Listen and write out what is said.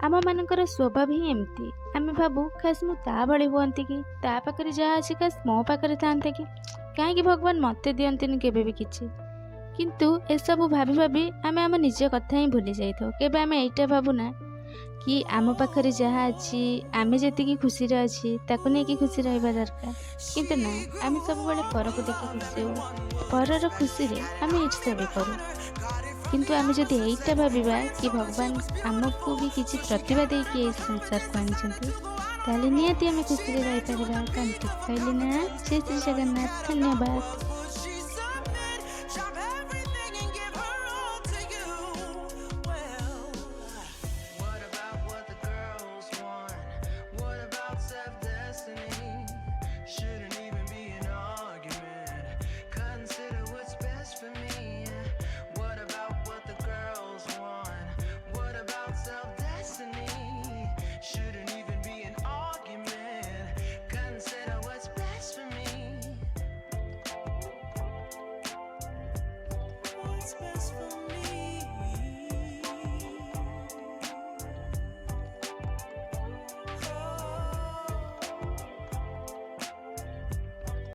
ଆମମାନଙ୍କର ସ୍ୱଭାବ ହିଁ ଏମିତି। ଆମେ ଭାବୁ ଖାସ୍ ମୁଁ ତା ଭଳି ହୁଅନ୍ତି କି, ତା ପାଖରେ ଯାହା ଅଛି ଖାସ୍ ମୋ ପାଖରେ ଥାନ୍ତା କି, କାହିଁକି ଭଗବାନ ମୋତେ ଦିଅନ୍ତିନି କେବେ ବି କିଛି। କିନ୍ତୁ ଏସବୁ ଭାବି ଭାବି ଆମେ ଆମ ନିଜ କଥା ହିଁ ଭୁଲି ଯାଇଥାଉ। କେବେ ଆମେ ଏଇଟା ଭାବୁନା କି ଆମ ପାଖରେ ଯାହା ଅଛି, ଆମେ ଯେତିକି ଖୁସିରେ ଅଛି ତାକୁ ନେଇକି ଖୁସି ରହିବା ଦରକାର। କିନ୍ତୁ ନା, ଆମେ ସବୁବେଳେ ପରକୁ ଦେଖି ଖୁସି ହଉ, ପରର ଖୁସିରେ ଆମେ ଈର୍ଷା ବି କରୁ। କିନ୍ତୁ ଆମେ ଯଦି ଏଇଟା ଭାବିବା କି ଭଗବାନ ଆମକୁ ବି କିଛି ପ୍ରତିଭା ଦେଇକି ଏଇ ସଂସାରକୁ ଆଣିଛନ୍ତି, ତାହେଲେ ନିହାତି ଆମେ ଖୁସିରେ ରହିପାରିବା। କଣ ଠିକ୍ କହିଲି ନା? ଜୟ ଶ୍ରୀ ଜଗନ୍ନାଥ। ଧନ୍ୟବାଦ। What about what the girls want? What about self-destiny? Shouldn't even be an argument. Consider what's best for me. What about what the girls want? What about self-destiny? Shouldn't even be an argument. Consider what's best for me. What's best for me?